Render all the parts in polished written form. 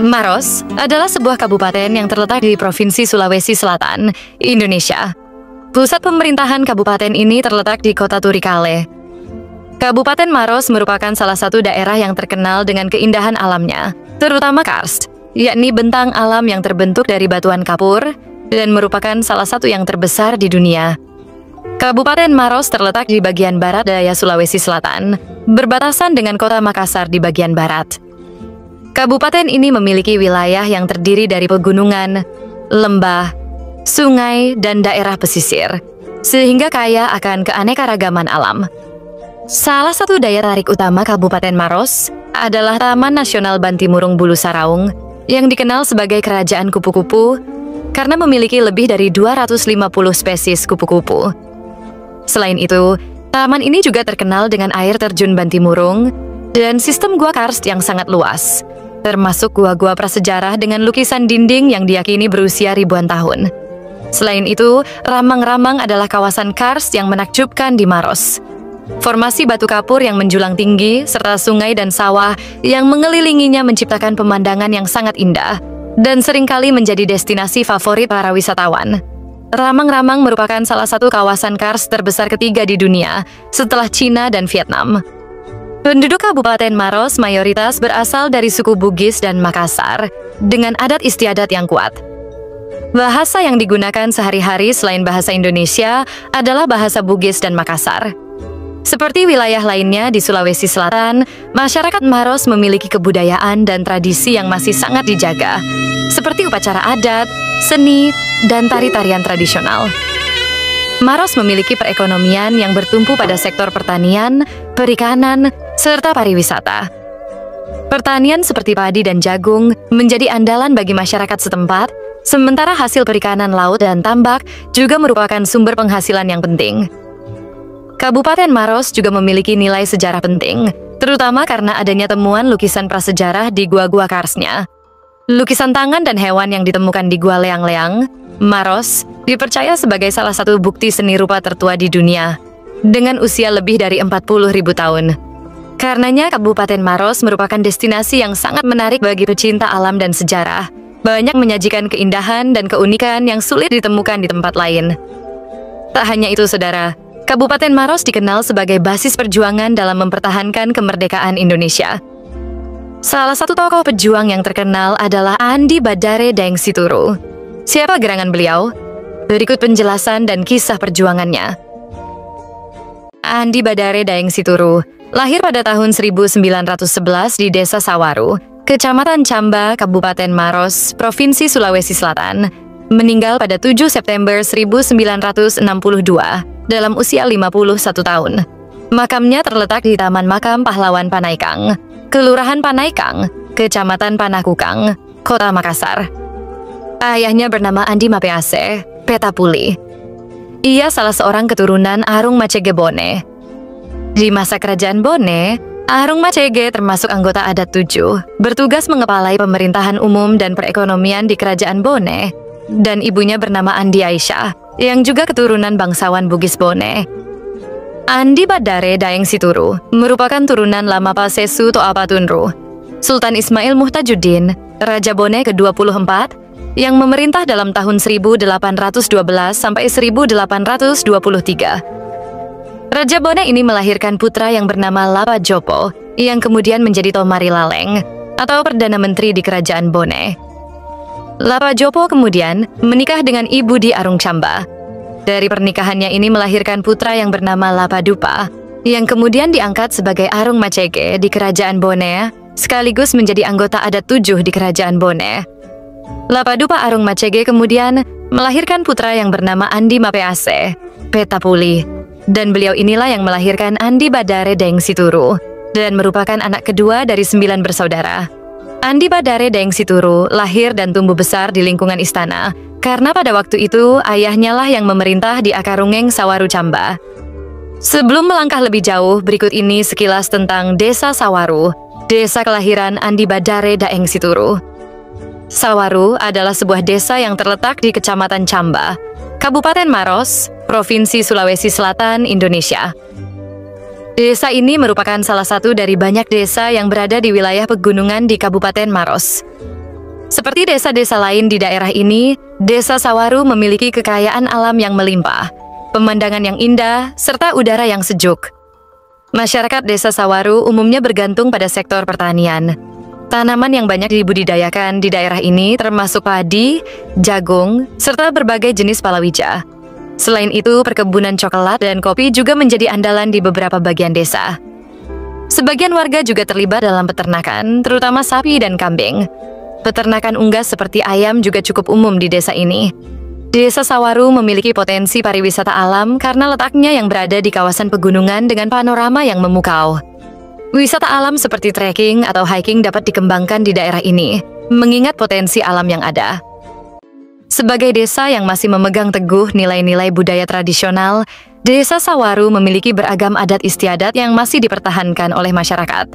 Maros adalah sebuah kabupaten yang terletak di Provinsi Sulawesi Selatan, Indonesia. Pusat pemerintahan kabupaten ini terletak di kota Turikale. Kabupaten Maros merupakan salah satu daerah yang terkenal dengan keindahan alamnya, terutama karst, yakni bentang alam yang terbentuk dari batuan kapur dan merupakan salah satu yang terbesar di dunia. Kabupaten Maros terletak di bagian barat daya Sulawesi Selatan, berbatasan dengan kota Makassar di bagian barat. Kabupaten ini memiliki wilayah yang terdiri dari pegunungan, lembah, sungai, dan daerah pesisir, sehingga kaya akan keanekaragaman alam. Salah satu daya tarik utama Kabupaten Maros adalah Taman Nasional Bantimurung Bulu Saraung yang dikenal sebagai Kerajaan Kupu-Kupu karena memiliki lebih dari 250 spesies kupu-kupu. Selain itu, taman ini juga terkenal dengan air terjun Bantimurung dan sistem gua karst yang sangat luas, termasuk gua-gua prasejarah dengan lukisan dinding yang diyakini berusia ribuan tahun. Selain itu, Ramang-Ramang adalah kawasan karst yang menakjubkan di Maros. Formasi batu kapur yang menjulang tinggi, serta sungai dan sawah yang mengelilinginya menciptakan pemandangan yang sangat indah, dan seringkali menjadi destinasi favorit para wisatawan. Ramang-Ramang merupakan salah satu kawasan karst terbesar ketiga di dunia, setelah Cina dan Vietnam. Penduduk Kabupaten Maros mayoritas berasal dari suku Bugis dan Makassar, dengan adat istiadat yang kuat. Bahasa yang digunakan sehari-hari selain bahasa Indonesia adalah bahasa Bugis dan Makassar. Seperti wilayah lainnya di Sulawesi Selatan, masyarakat Maros memiliki kebudayaan dan tradisi yang masih sangat dijaga, seperti upacara adat, seni, dan tari-tarian tradisional. Maros memiliki perekonomian yang bertumpu pada sektor pertanian, perikanan, serta pariwisata. Pertanian seperti padi dan jagung menjadi andalan bagi masyarakat setempat, sementara hasil perikanan laut dan tambak juga merupakan sumber penghasilan yang penting. Kabupaten Maros juga memiliki nilai sejarah penting, terutama karena adanya temuan lukisan prasejarah di gua-gua karstnya. Lukisan tangan dan hewan yang ditemukan di Gua Leang-Leang, Maros, dipercaya sebagai salah satu bukti seni rupa tertua di dunia, dengan usia lebih dari 40.000 tahun. Karenanya, Kabupaten Maros merupakan destinasi yang sangat menarik bagi pecinta alam dan sejarah, banyak menyajikan keindahan dan keunikan yang sulit ditemukan di tempat lain. Tak hanya itu, saudara, Kabupaten Maros dikenal sebagai basis perjuangan dalam mempertahankan kemerdekaan Indonesia. Salah satu tokoh pejuang yang terkenal adalah Andi Badare Daeng Situru. Siapa gerangan beliau? Berikut penjelasan dan kisah perjuangannya. Andi Badare Daeng Situru lahir pada tahun 1911 di Desa Sawaru, Kecamatan Camba, Kabupaten Maros, Provinsi Sulawesi Selatan. Meninggal pada 7 September 1962 dalam usia 51 tahun. Makamnya terletak di Taman Makam Pahlawan Panaikang, Kelurahan Panaikang, Kecamatan Panakukang, Kota Makassar. Ayahnya bernama Andi Mapease Petapuli. Ia salah seorang keturunan Arung Macege Bone. Di masa kerajaan Bone, Arung Macege termasuk anggota adat 7, bertugas mengepalai pemerintahan umum dan perekonomian di kerajaan Bone, dan ibunya bernama Andi Aisyah, yang juga keturunan bangsawan Bugis Bone. Andi Badare Daeng Situru merupakan turunan Lama Pasesu Toapatunru, Sultan Ismail Muhtajuddin, Raja Bone ke-24, yang memerintah dalam tahun 1812 sampai 1823. Raja Bone ini melahirkan putra yang bernama Lapa Jopo, yang kemudian menjadi Tomari Laleng, atau Perdana Menteri di Kerajaan Bone. Lapa Jopo kemudian menikah dengan ibu di Arung Camba. Dari pernikahannya ini melahirkan putra yang bernama Lapa Dupa, yang kemudian diangkat sebagai Arung Macege di Kerajaan Bone, sekaligus menjadi anggota adat 7 di Kerajaan Bone. Lapa Dupa Arung Macege kemudian melahirkan putra yang bernama Andi Mapease Petapuli, dan beliau inilah yang melahirkan Andi Badare Daeng Situru, dan merupakan anak kedua dari 9 bersaudara. Andi Badare Daeng Situru lahir dan tumbuh besar di lingkungan istana, karena pada waktu itu ayahnya lah yang memerintah di Akarungeng Sawaru Camba. Sebelum melangkah lebih jauh, berikut ini sekilas tentang Desa Sawaru, desa kelahiran Andi Badare Daeng Situru. Sawaru adalah sebuah desa yang terletak di Kecamatan Camba, Kabupaten Maros, Provinsi Sulawesi Selatan, Indonesia. Desa ini merupakan salah satu dari banyak desa yang berada di wilayah pegunungan di Kabupaten Maros. Seperti desa-desa lain di daerah ini, Desa Sawaru memiliki kekayaan alam yang melimpah, pemandangan yang indah, serta udara yang sejuk. Masyarakat Desa Sawaru umumnya bergantung pada sektor pertanian. Tanaman yang banyak dibudidayakan di daerah ini termasuk padi, jagung, serta berbagai jenis palawija. Selain itu, perkebunan coklat dan kopi juga menjadi andalan di beberapa bagian desa. Sebagian warga juga terlibat dalam peternakan, terutama sapi dan kambing. Peternakan unggas seperti ayam juga cukup umum di desa ini. Desa Sawaru memiliki potensi pariwisata alam karena letaknya yang berada di kawasan pegunungan dengan panorama yang memukau. Wisata alam seperti trekking atau hiking dapat dikembangkan di daerah ini, mengingat potensi alam yang ada. Sebagai desa yang masih memegang teguh nilai-nilai budaya tradisional, Desa Sawaru memiliki beragam adat istiadat yang masih dipertahankan oleh masyarakat.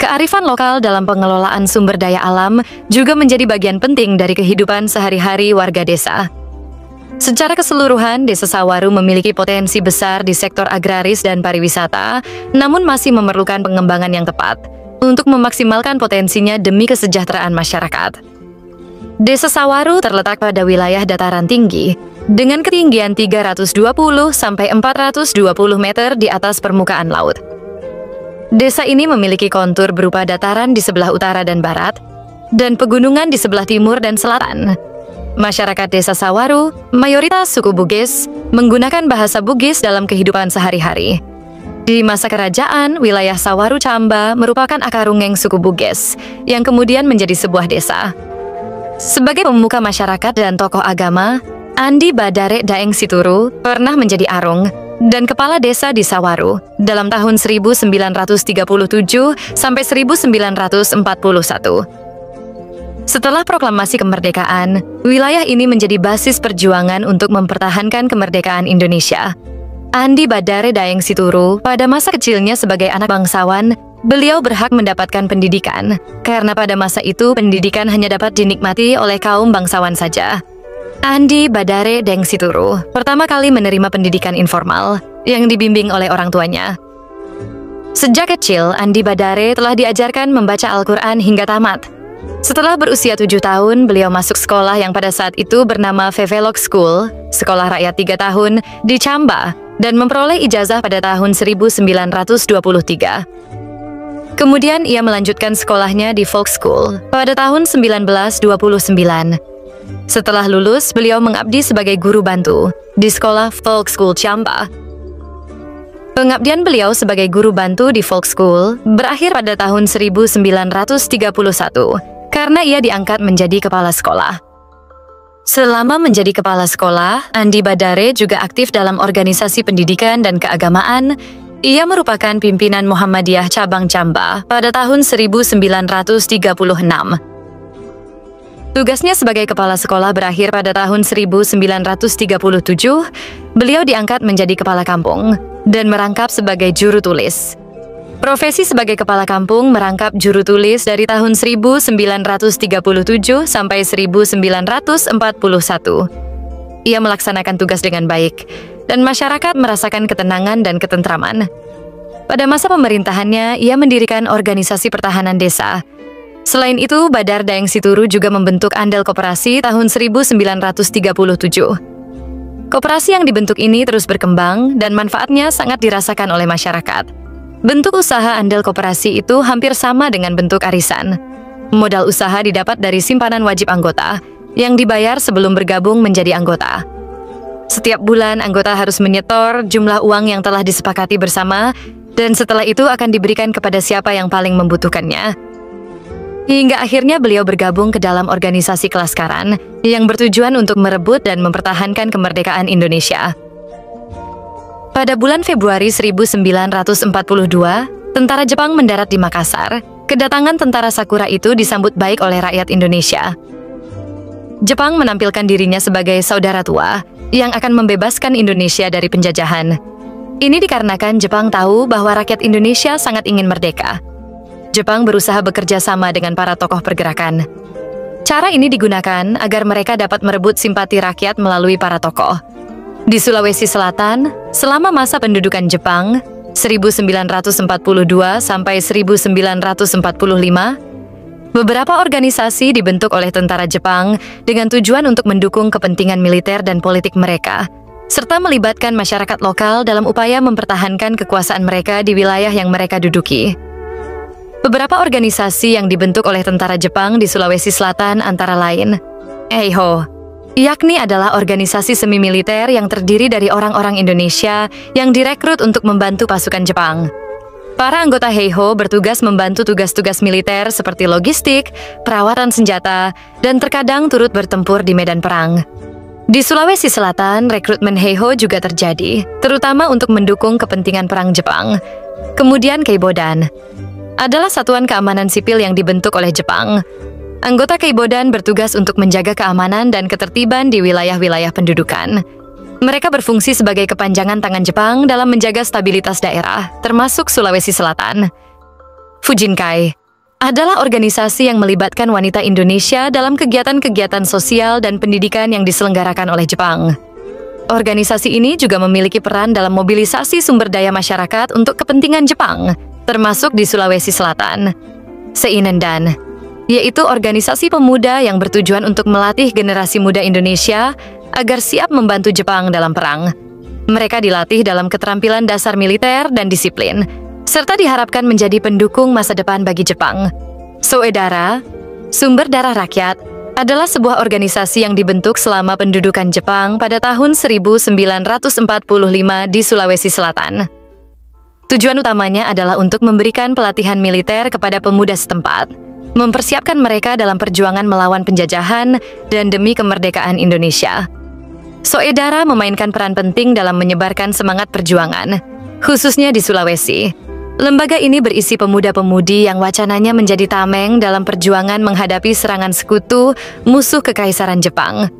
Kearifan lokal dalam pengelolaan sumber daya alam juga menjadi bagian penting dari kehidupan sehari-hari warga desa. Secara keseluruhan, Desa Sawaru memiliki potensi besar di sektor agraris dan pariwisata, namun masih memerlukan pengembangan yang tepat untuk memaksimalkan potensinya demi kesejahteraan masyarakat. Desa Sawaru terletak pada wilayah dataran tinggi, dengan ketinggian 320 sampai 420 meter di atas permukaan laut. Desa ini memiliki kontur berupa dataran di sebelah utara dan barat, dan pegunungan di sebelah timur dan selatan. Masyarakat Desa Sawaru, mayoritas suku Bugis, menggunakan bahasa Bugis dalam kehidupan sehari-hari. Di masa kerajaan, wilayah Sawaru Chamba merupakan akar rungeng suku Bugis, yang kemudian menjadi sebuah desa. Sebagai pemuka masyarakat dan tokoh agama, Andi Badare Daeng Situru pernah menjadi arung dan kepala desa di Sawaru dalam tahun 1937 sampai 1941. Setelah proklamasi kemerdekaan, wilayah ini menjadi basis perjuangan untuk mempertahankan kemerdekaan Indonesia. Andi Badare Daeng Situru, pada masa kecilnya sebagai anak bangsawan, beliau berhak mendapatkan pendidikan, karena pada masa itu pendidikan hanya dapat dinikmati oleh kaum bangsawan saja. Andi Badare Daeng Situru pertama kali menerima pendidikan informal yang dibimbing oleh orang tuanya. Sejak kecil, Andi Badare telah diajarkan membaca Al-Quran hingga tamat. Setelah berusia 7 tahun, beliau masuk sekolah yang pada saat itu bernama Vevelok School, sekolah rakyat 3 tahun, di Chamba, dan memperoleh ijazah pada tahun 1923. Kemudian ia melanjutkan sekolahnya di Folk School pada tahun 1929. Setelah lulus, beliau mengabdi sebagai guru bantu di sekolah Folk School Chamba. Pengabdian beliau sebagai guru bantu di Folk School berakhir pada tahun 1931 karena ia diangkat menjadi kepala sekolah. Selama menjadi kepala sekolah, Andi Badare juga aktif dalam organisasi pendidikan dan keagamaan. Ia merupakan pimpinan Muhammadiyah Cabang Chamba pada tahun 1936. Tugasnya sebagai kepala sekolah berakhir pada tahun 1937. Beliau diangkat menjadi kepala kampung dan merangkap sebagai juru tulis. Profesi sebagai kepala kampung merangkap juru tulis dari tahun 1937 sampai 1941. Ia melaksanakan tugas dengan baik, dan masyarakat merasakan ketenangan dan ketentraman. Pada masa pemerintahannya, ia mendirikan organisasi pertahanan desa. Selain itu, Badar Daeng Situru juga membentuk Andal Koperasi tahun 1937. Koperasi yang dibentuk ini terus berkembang dan manfaatnya sangat dirasakan oleh masyarakat. Bentuk usaha Andal Koperasi itu hampir sama dengan bentuk arisan. Modal usaha didapat dari simpanan wajib anggota yang dibayar sebelum bergabung menjadi anggota. Setiap bulan anggota harus menyetor jumlah uang yang telah disepakati bersama, dan setelah itu akan diberikan kepada siapa yang paling membutuhkannya. Hingga akhirnya beliau bergabung ke dalam organisasi Kelaskaran yang bertujuan untuk merebut dan mempertahankan kemerdekaan Indonesia. Pada bulan Februari 1942, tentara Jepang mendarat di Makassar. Kedatangan tentara Sakura itu disambut baik oleh rakyat Indonesia. Jepang menampilkan dirinya sebagai saudara tua yang akan membebaskan Indonesia dari penjajahan. Ini dikarenakan Jepang tahu bahwa rakyat Indonesia sangat ingin merdeka. Jepang berusaha bekerja sama dengan para tokoh pergerakan. Cara ini digunakan agar mereka dapat merebut simpati rakyat melalui para tokoh. Di Sulawesi Selatan, selama masa pendudukan Jepang, 1942 sampai 1945, Beberapa organisasi dibentuk oleh tentara Jepang dengan tujuan untuk mendukung kepentingan militer dan politik mereka, serta melibatkan masyarakat lokal dalam upaya mempertahankan kekuasaan mereka di wilayah yang mereka duduki. Beberapa organisasi yang dibentuk oleh tentara Jepang di Sulawesi Selatan antara lain Heiho, yakni adalah organisasi semi-militer yang terdiri dari orang-orang Indonesia yang direkrut untuk membantu pasukan Jepang. Para anggota Heiho bertugas membantu tugas-tugas militer seperti logistik, perawatan senjata, dan terkadang turut bertempur di medan perang. Di Sulawesi Selatan, rekrutmen Heiho juga terjadi, terutama untuk mendukung kepentingan perang Jepang. Kemudian Keibodan adalah satuan keamanan sipil yang dibentuk oleh Jepang. Anggota Keibodan bertugas untuk menjaga keamanan dan ketertiban di wilayah-wilayah pendudukan. Mereka berfungsi sebagai kepanjangan tangan Jepang dalam menjaga stabilitas daerah, termasuk Sulawesi Selatan. Fujinkai adalah organisasi yang melibatkan wanita Indonesia dalam kegiatan-kegiatan sosial dan pendidikan yang diselenggarakan oleh Jepang. Organisasi ini juga memiliki peran dalam mobilisasi sumber daya masyarakat untuk kepentingan Jepang, termasuk di Sulawesi Selatan. Seinendan, yaitu organisasi pemuda yang bertujuan untuk melatih generasi muda Indonesia agar siap membantu Jepang dalam perang. Mereka dilatih dalam keterampilan dasar militer dan disiplin, serta diharapkan menjadi pendukung masa depan bagi Jepang. Soedara, Sumber Darah Rakyat, adalah sebuah organisasi yang dibentuk selama pendudukan Jepang pada tahun 1945 di Sulawesi Selatan. Tujuan utamanya adalah untuk memberikan pelatihan militer kepada pemuda setempat, mempersiapkan mereka dalam perjuangan melawan penjajahan dan demi kemerdekaan Indonesia. Soedara memainkan peran penting dalam menyebarkan semangat perjuangan, khususnya di Sulawesi. Lembaga ini berisi pemuda-pemudi yang wacananya menjadi tameng dalam perjuangan menghadapi serangan sekutu musuh kekaisaran Jepang.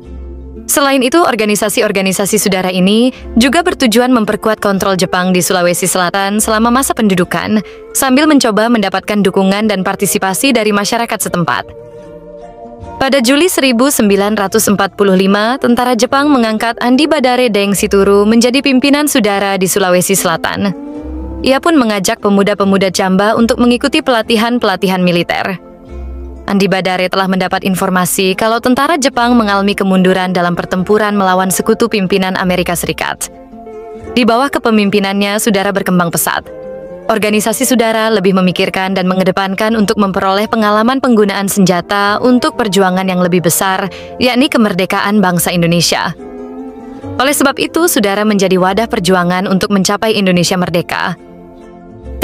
Selain itu, organisasi-organisasi saudara ini juga bertujuan memperkuat kontrol Jepang di Sulawesi Selatan selama masa pendudukan, sambil mencoba mendapatkan dukungan dan partisipasi dari masyarakat setempat. Pada Juli 1945, tentara Jepang mengangkat Andi Badare Deng Situru menjadi pimpinan saudara di Sulawesi Selatan. Ia pun mengajak pemuda-pemuda Jamba untuk mengikuti pelatihan-pelatihan militer. Andi Badare telah mendapat informasi kalau tentara Jepang mengalami kemunduran dalam pertempuran melawan sekutu pimpinan Amerika Serikat. Di bawah kepemimpinannya, saudara berkembang pesat. Organisasi saudara lebih memikirkan dan mengedepankan untuk memperoleh pengalaman penggunaan senjata untuk perjuangan yang lebih besar, yakni kemerdekaan bangsa Indonesia. Oleh sebab itu, saudara menjadi wadah perjuangan untuk mencapai Indonesia merdeka.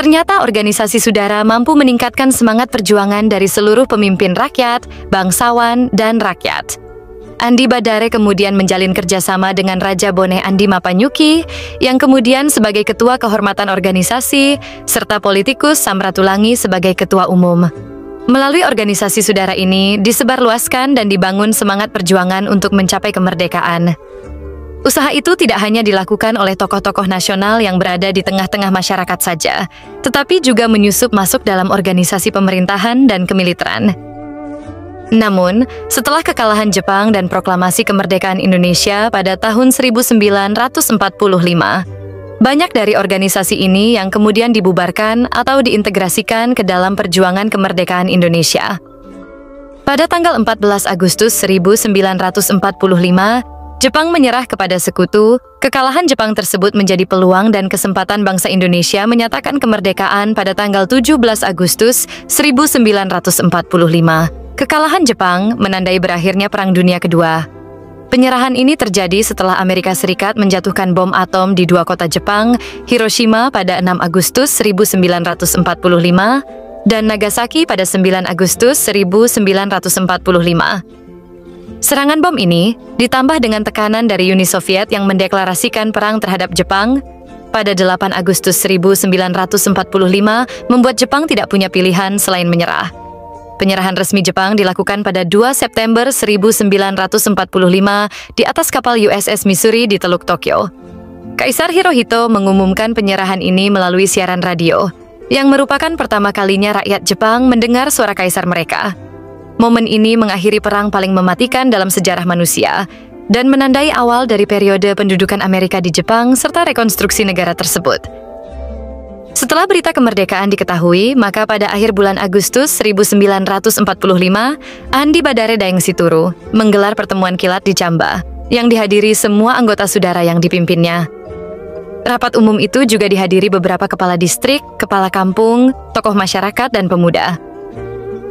Ternyata organisasi saudara mampu meningkatkan semangat perjuangan dari seluruh pemimpin rakyat, bangsawan, dan rakyat. Andi Badare kemudian menjalin kerjasama dengan Raja Boneh Andi Mapanyuki, yang kemudian sebagai ketua kehormatan organisasi, serta politikus Samratulangi sebagai ketua umum. Melalui organisasi saudara ini, disebarluaskan dan dibangun semangat perjuangan untuk mencapai kemerdekaan. Usaha itu tidak hanya dilakukan oleh tokoh-tokoh nasional yang berada di tengah-tengah masyarakat saja, tetapi juga menyusup masuk dalam organisasi pemerintahan dan kemiliteran. Namun, setelah kekalahan Jepang dan proklamasi kemerdekaan Indonesia pada tahun 1945, banyak dari organisasi ini yang kemudian dibubarkan atau diintegrasikan ke dalam perjuangan kemerdekaan Indonesia. Pada tanggal 14 Agustus 1945, Jepang menyerah kepada sekutu. Kekalahan Jepang tersebut menjadi peluang dan kesempatan bangsa Indonesia menyatakan kemerdekaan pada tanggal 17 Agustus 1945. Kekalahan Jepang menandai berakhirnya Perang Dunia Kedua. Penyerahan ini terjadi setelah Amerika Serikat menjatuhkan bom atom di dua kota Jepang, Hiroshima pada 6 Agustus 1945 dan Nagasaki pada 9 Agustus 1945. Serangan bom ini ditambah dengan tekanan dari Uni Soviet yang mendeklarasikan perang terhadap Jepang pada 8 Agustus 1945 membuat Jepang tidak punya pilihan selain menyerah. Penyerahan resmi Jepang dilakukan pada 2 September 1945 di atas kapal USS Missouri di Teluk Tokyo. Kaisar Hirohito mengumumkan penyerahan ini melalui siaran radio, yang merupakan pertama kalinya rakyat Jepang mendengar suara kaisar mereka. Momen ini mengakhiri perang paling mematikan dalam sejarah manusia dan menandai awal dari periode pendudukan Amerika di Jepang serta rekonstruksi negara tersebut. Setelah berita kemerdekaan diketahui, maka pada akhir bulan Agustus 1945, Andi Badare Daeng Situru menggelar pertemuan kilat di Camba, yang dihadiri semua anggota Sudara yang dipimpinnya. Rapat umum itu juga dihadiri beberapa kepala distrik, kepala kampung, tokoh masyarakat, dan pemuda.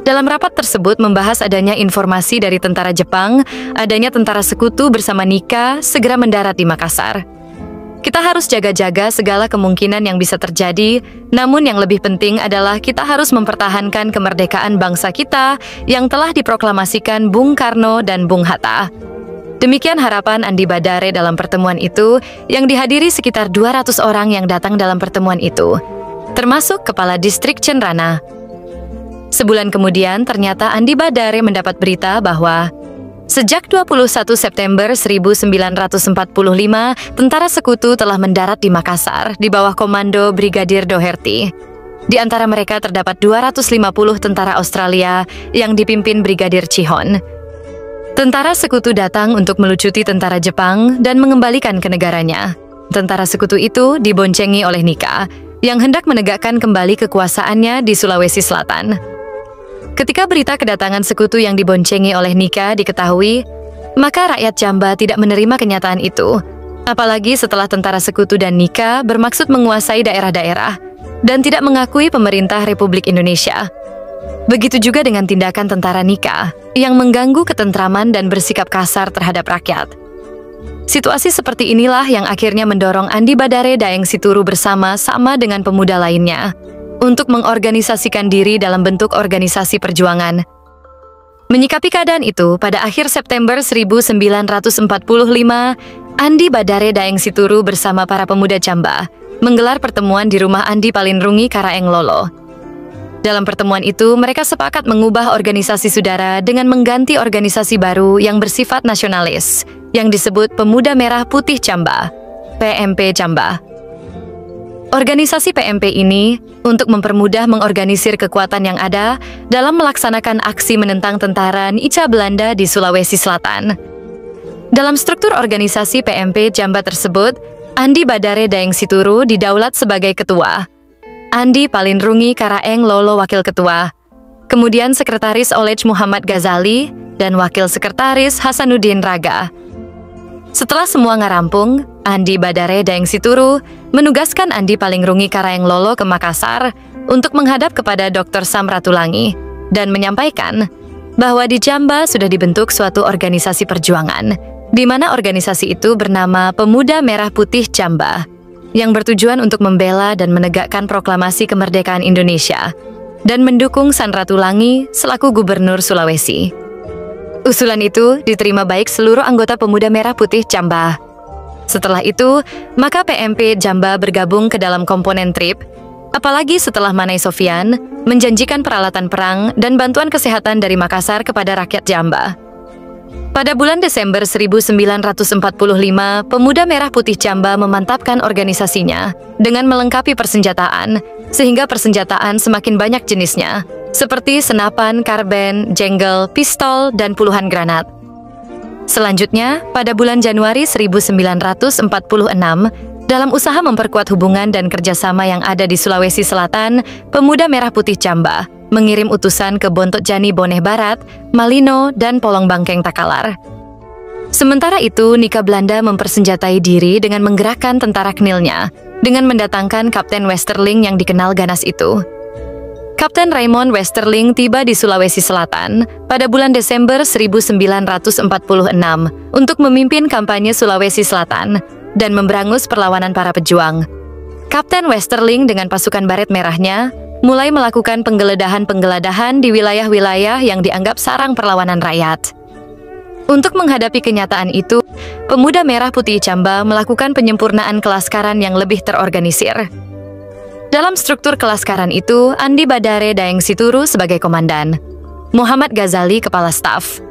Dalam rapat tersebut membahas adanya informasi dari tentara Jepang, adanya tentara sekutu bersama Nika segera mendarat di Makassar. Kita harus jaga-jaga segala kemungkinan yang bisa terjadi, namun yang lebih penting adalah kita harus mempertahankan kemerdekaan bangsa kita yang telah diproklamasikan Bung Karno dan Bung Hatta. Demikian harapan Andi Badare dalam pertemuan itu, yang dihadiri sekitar 200 orang yang datang dalam pertemuan itu, termasuk Kepala Distrik Cenrana. Sebulan kemudian, ternyata Andi Badare mendapat berita bahwa sejak 21 September 1945, tentara sekutu telah mendarat di Makassar di bawah komando Brigadir Doherty. Di antara mereka terdapat 250 tentara Australia yang dipimpin Brigadir Chihon. Tentara sekutu datang untuk melucuti tentara Jepang dan mengembalikan ke negaranya. Tentara sekutu itu diboncengi oleh Nika, yang hendak menegakkan kembali kekuasaannya di Sulawesi Selatan. Ketika berita kedatangan sekutu yang diboncengi oleh Nika diketahui, maka rakyat Jamba tidak menerima kenyataan itu. Apalagi setelah tentara sekutu dan Nika bermaksud menguasai daerah-daerah dan tidak mengakui pemerintah Republik Indonesia. Begitu juga dengan tindakan tentara Nika yang mengganggu ketentraman dan bersikap kasar terhadap rakyat. Situasi seperti inilah yang akhirnya mendorong Andi Badare Daeng Situru bersama-sama dengan pemuda lainnya untuk mengorganisasikan diri dalam bentuk organisasi perjuangan. Menyikapi keadaan itu, pada akhir September 1945, Andi Badare Daeng Situru bersama para pemuda Camba menggelar pertemuan di rumah Andi Palinrungi Karaeng Lolo. Dalam pertemuan itu, mereka sepakat mengubah organisasi Sudara dengan mengganti organisasi baru yang bersifat nasionalis, yang disebut Pemuda Merah Putih Camba, PMP Camba. Organisasi PMP ini untuk mempermudah mengorganisir kekuatan yang ada dalam melaksanakan aksi menentang tentara Nica Belanda di Sulawesi Selatan. Dalam struktur organisasi PMP Jamba tersebut, Andi Badare Daeng Situru didaulat sebagai ketua, Andi Palinrungi Karaeng Lolo wakil ketua, kemudian Sekretaris Olej Muhammad Ghazali, dan Wakil Sekretaris Hasanuddin Raga. Setelah semua ngarampung, Andi Badare Daeng Situru menugaskan Andi Palinrungi Karaeng Lolo ke Makassar untuk menghadap kepada Dr. Sam Ratulangi dan menyampaikan bahwa di Jamba sudah dibentuk suatu organisasi perjuangan, di mana organisasi itu bernama Pemuda Merah Putih Jamba, yang bertujuan untuk membela dan menegakkan proklamasi kemerdekaan Indonesia dan mendukung San Ratulangi selaku Gubernur Sulawesi. Usulan itu diterima baik seluruh anggota Pemuda Merah Putih Jamba. Setelah itu, maka PMP Jamba bergabung ke dalam komponen TRIP, apalagi setelah Manai Sofian menjanjikan peralatan perang dan bantuan kesehatan dari Makassar kepada rakyat Jamba. Pada bulan Desember 1945, Pemuda Merah Putih Jamba memantapkan organisasinya dengan melengkapi persenjataan, sehingga persenjataan semakin banyak jenisnya, seperti senapan, karben, jenggel, pistol, dan puluhan granat. Selanjutnya, pada bulan Januari 1946, dalam usaha memperkuat hubungan dan kerjasama yang ada di Sulawesi Selatan, Pemuda Merah Putih Jamba mengirim utusan ke Bontot Jani Boneh Barat, Malino, dan Polong Bangkeng Takalar. Sementara itu, Nika Belanda mempersenjatai diri dengan menggerakkan tentara Knilnya, dengan mendatangkan Kapten Westerling yang dikenal ganas itu. Kapten Raymond Westerling tiba di Sulawesi Selatan pada bulan Desember 1946 untuk memimpin kampanye Sulawesi Selatan dan memberangus perlawanan para pejuang. Kapten Westerling dengan pasukan baret merahnya mulai melakukan penggeledahan-penggeledahan di wilayah-wilayah yang dianggap sarang perlawanan rakyat. Untuk menghadapi kenyataan itu, Pemuda Merah Putih Jamba melakukan penyempurnaan kelaskaran yang lebih terorganisir. Dalam struktur kelaskaran itu, Andi Badare Daeng Situru sebagai komandan, Muhammad Ghazali kepala staf.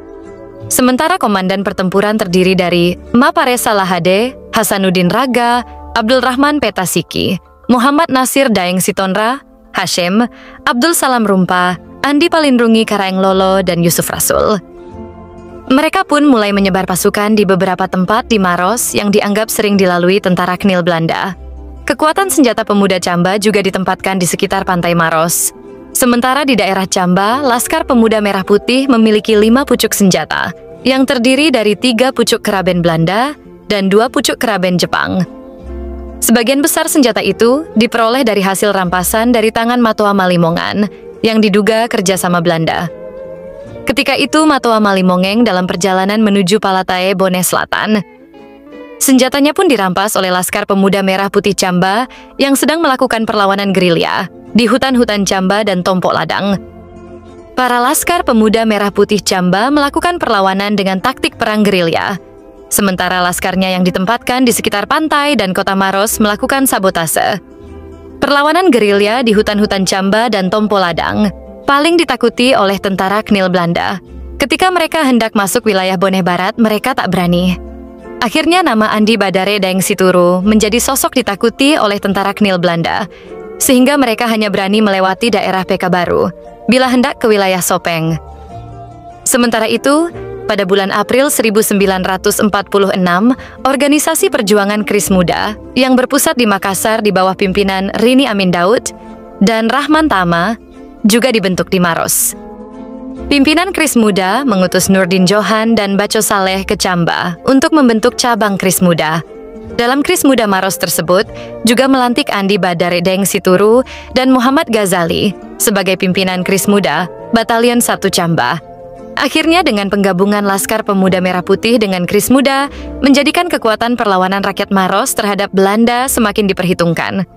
Sementara komandan pertempuran terdiri dari Maparesa Lahade, Hasanuddin Raga, Abdul Rahman Petasiki, Muhammad Nasir Daeng Sitonra, Hashim, Abdul Salam Rumpa, Andi Palinrungi Karaeng Lolo, dan Yusuf Rasul. Mereka pun mulai menyebar pasukan di beberapa tempat di Maros yang dianggap sering dilalui tentara Knil Belanda. Kekuatan senjata pemuda Camba juga ditempatkan di sekitar pantai Maros. Sementara di daerah Camba, Laskar Pemuda Merah Putih memiliki 5 pucuk senjata, yang terdiri dari 3 pucuk keraben Belanda dan 2 pucuk keraben Jepang. Sebagian besar senjata itu diperoleh dari hasil rampasan dari tangan Matoa Malimongan, yang diduga kerjasama Belanda. Ketika itu Matoa Malimongeng dalam perjalanan menuju Palatae, Bone Selatan. Senjatanya pun dirampas oleh Laskar Pemuda Merah Putih Camba yang sedang melakukan perlawanan gerilya di hutan-hutan Camba dan Tompok Ladang. Para Laskar Pemuda Merah Putih Camba melakukan perlawanan dengan taktik perang gerilya, sementara laskarnya yang ditempatkan di sekitar pantai dan kota Maros melakukan sabotase. Perlawanan gerilya di hutan-hutan Camba dan Tompok Ladang paling ditakuti oleh tentara Knil Belanda. Ketika mereka hendak masuk wilayah Bone Barat, mereka tak berani. Akhirnya nama Andi Badare Daeng Situru menjadi sosok ditakuti oleh tentara Knil Belanda, sehingga mereka hanya berani melewati daerah Pekabaru bila hendak ke wilayah Sopeng. Sementara itu, pada bulan April 1946, organisasi perjuangan Kris Muda yang berpusat di Makassar di bawah pimpinan Rini Amin Daud dan Rahman Tama juga dibentuk di Maros. Pimpinan Kris Muda mengutus Nurdin Johan dan Baco Saleh ke Camba untuk membentuk cabang Kris Muda. Dalam Kris Muda Maros tersebut juga melantik Andi Badare Daeng Situru dan Muhammad Ghazali sebagai pimpinan Kris Muda Batalion 1 Camba. Akhirnya dengan penggabungan Laskar Pemuda Merah Putih dengan Kris Muda menjadikan kekuatan perlawanan rakyat Maros terhadap Belanda semakin diperhitungkan.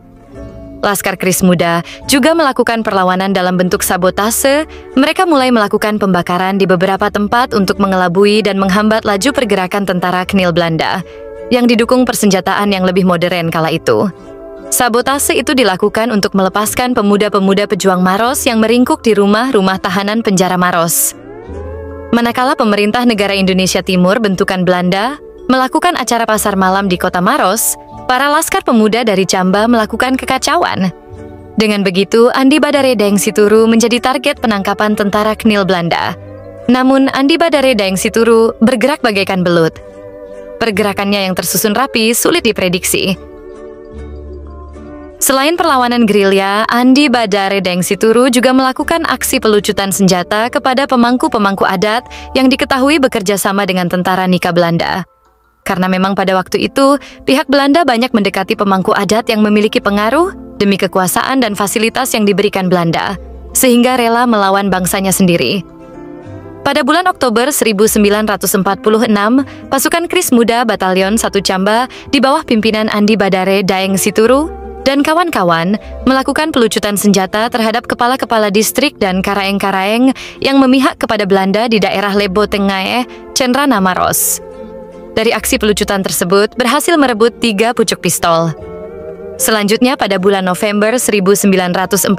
Laskar Kris Muda juga melakukan perlawanan dalam bentuk sabotase. Mereka mulai melakukan pembakaran di beberapa tempat untuk mengelabui dan menghambat laju pergerakan tentara Knil Belanda yang didukung persenjataan yang lebih modern kala itu. Sabotase itu dilakukan untuk melepaskan pemuda-pemuda pejuang Maros yang meringkuk di rumah-rumah tahanan penjara Maros. Manakala pemerintah negara Indonesia Timur bentukan Belanda melakukan acara pasar malam di kota Maros, para laskar pemuda dari Camba melakukan kekacauan. Dengan begitu, Andi Badare Daeng Situru menjadi target penangkapan tentara Knil Belanda. Namun, Andi Badare Daeng Situru bergerak bagaikan belut. Pergerakannya yang tersusun rapi sulit diprediksi. Selain perlawanan gerilya, Andi Badare Daeng Situru juga melakukan aksi pelucutan senjata kepada pemangku-pemangku adat yang diketahui bekerja sama dengan tentara Nika Belanda. Karena memang pada waktu itu, pihak Belanda banyak mendekati pemangku adat yang memiliki pengaruh demi kekuasaan dan fasilitas yang diberikan Belanda, sehingga rela melawan bangsanya sendiri. Pada bulan Oktober 1946, pasukan Kris Muda Batalion 1 Camba di bawah pimpinan Andi Badare Daeng Situru dan kawan-kawan melakukan pelucutan senjata terhadap kepala-kepala distrik dan karaeng-karaeng yang memihak kepada Belanda di daerah Lebo Tengah, Cenrana Maros. Dari aksi pelucutan tersebut berhasil merebut 3 pucuk pistol. Selanjutnya pada bulan November 1946,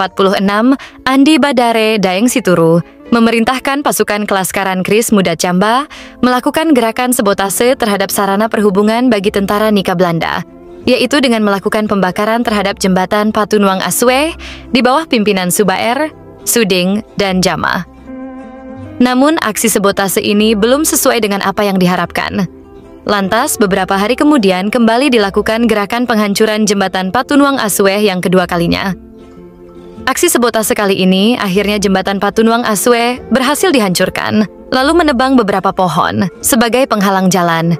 Andi Badare Daeng Situru memerintahkan pasukan kelaskaran Kris Muda Camba melakukan gerakan sabotase terhadap sarana perhubungan bagi tentara Nika Belanda, yaitu dengan melakukan pembakaran terhadap jembatan Patunuang Aswe di bawah pimpinan Subaer, Suding, dan Jama. Namun aksi sabotase ini belum sesuai dengan apa yang diharapkan. Lantas, beberapa hari kemudian kembali dilakukan gerakan penghancuran jembatan Patunuang Aswe yang kedua kalinya. Aksi sabotase kali ini, akhirnya jembatan Patunuang Aswe berhasil dihancurkan, lalu menebang beberapa pohon sebagai penghalang jalan.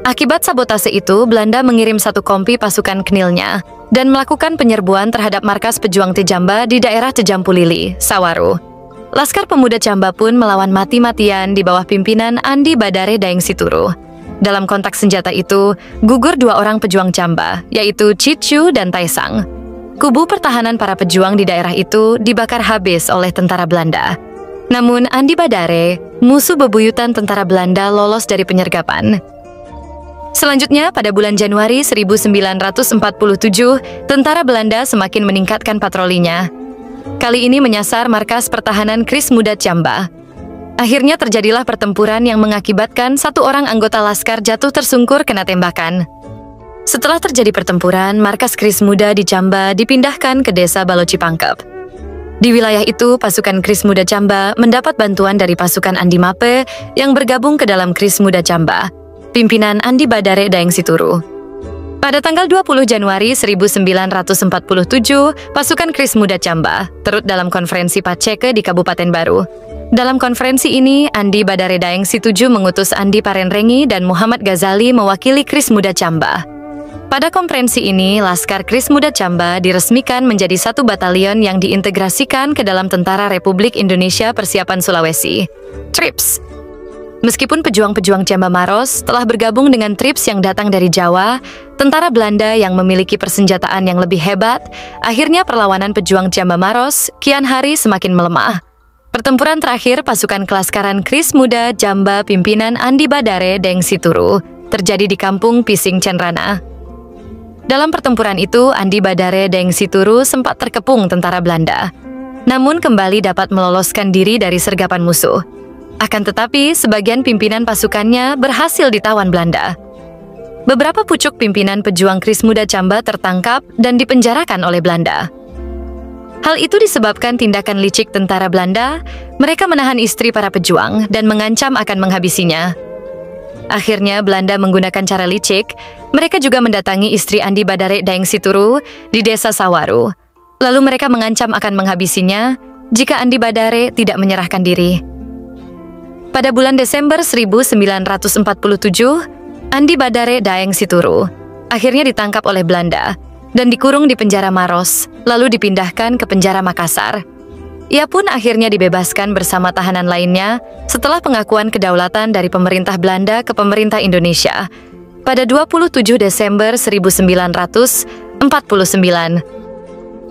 Akibat sabotase itu, Belanda mengirim 1 kompi pasukan Knilnya dan melakukan penyerbuan terhadap markas pejuang Tejamba di daerah Tejampulili, Sawaru. Laskar Pemuda Camba pun melawan mati-matian di bawah pimpinan Andi Badare Daeng Situru. Dalam kontak senjata itu, gugur 2 orang pejuang Camba, yaitu Cicu dan Taisang. Kubu pertahanan para pejuang di daerah itu dibakar habis oleh tentara Belanda. Namun Andi Badare, musuh bebuyutan tentara Belanda, lolos dari penyergapan. Selanjutnya, pada bulan Januari 1947, tentara Belanda semakin meningkatkan patrolinya. Kali ini menyasar markas pertahanan Kris Muda Camba. Akhirnya terjadilah pertempuran yang mengakibatkan 1 orang anggota laskar jatuh tersungkur kena tembakan. Setelah terjadi pertempuran, markas Kris Muda di Camba dipindahkan ke desa Baloci Pangkep. Di wilayah itu, pasukan Kris Muda Camba mendapat bantuan dari pasukan Andi Mape yang bergabung ke dalam Kris Muda Camba, pimpinan Andi Badare Daeng Situru. Pada tanggal 20 Januari 1947, pasukan Kris Muda Camba turut dalam konferensi Paceke di Kabupaten Baru. Dalam konferensi ini, Andi Badare Daeng Situju mengutus Andi Parenrengi dan Muhammad Ghazali mewakili Kris Muda Camba. Pada konferensi ini, Laskar Kris Muda Camba diresmikan menjadi satu batalion yang diintegrasikan ke dalam Tentara Republik Indonesia Persiapan Sulawesi, TRIPS. Meskipun pejuang-pejuang Camba Maros telah bergabung dengan TRIPS yang datang dari Jawa, tentara Belanda yang memiliki persenjataan yang lebih hebat, akhirnya perlawanan pejuang Camba Maros kian hari semakin melemah. Pertempuran terakhir pasukan Kelaskaran Kris Muda Jamba pimpinan Andi Badare Daeng Situru terjadi di kampung Pising Cenrana. Dalam pertempuran itu, Andi Badare Daeng Situru sempat terkepung tentara Belanda, namun kembali dapat meloloskan diri dari sergapan musuh. Akan tetapi, sebagian pimpinan pasukannya berhasil ditawan Belanda. Beberapa pucuk pimpinan pejuang Kris Muda Camba tertangkap dan dipenjarakan oleh Belanda. Hal itu disebabkan tindakan licik tentara Belanda. Mereka menahan istri para pejuang dan mengancam akan menghabisinya. Akhirnya, Belanda menggunakan cara licik. Mereka juga mendatangi istri Andi Badare Daeng Situru di desa Sawaru. Lalu mereka mengancam akan menghabisinya jika Andi Badare tidak menyerahkan diri. Pada bulan Desember 1947, Andi Badare Daeng Situru akhirnya ditangkap oleh Belanda dan dikurung di penjara Maros, lalu dipindahkan ke penjara Makassar. Ia pun akhirnya dibebaskan bersama tahanan lainnya setelah pengakuan kedaulatan dari pemerintah Belanda ke pemerintah Indonesia pada 27 Desember 1949.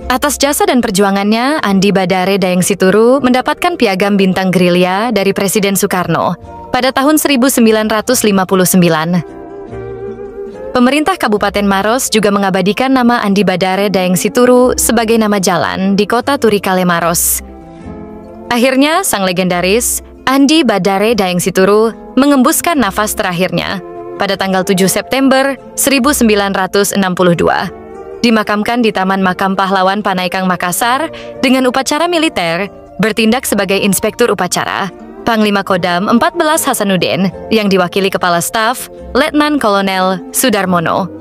Atas jasa dan perjuangannya, Andi Badare Daeng Situru mendapatkan piagam bintang gerilya dari Presiden Soekarno pada tahun 1959. Pemerintah Kabupaten Maros juga mengabadikan nama Andi Badare Daeng Situru sebagai nama jalan di kota Turikale Maros. Akhirnya, sang legendaris Andi Badare Daeng Situru mengembuskan nafas terakhirnya pada tanggal 7 September 1962. Dimakamkan di Taman Makam Pahlawan Panaikang Makassar dengan upacara militer, bertindak sebagai inspektur upacara, Panglima Kodam 14 Hasanuddin yang diwakili Kepala Staf Letnan Kolonel Sudarmono.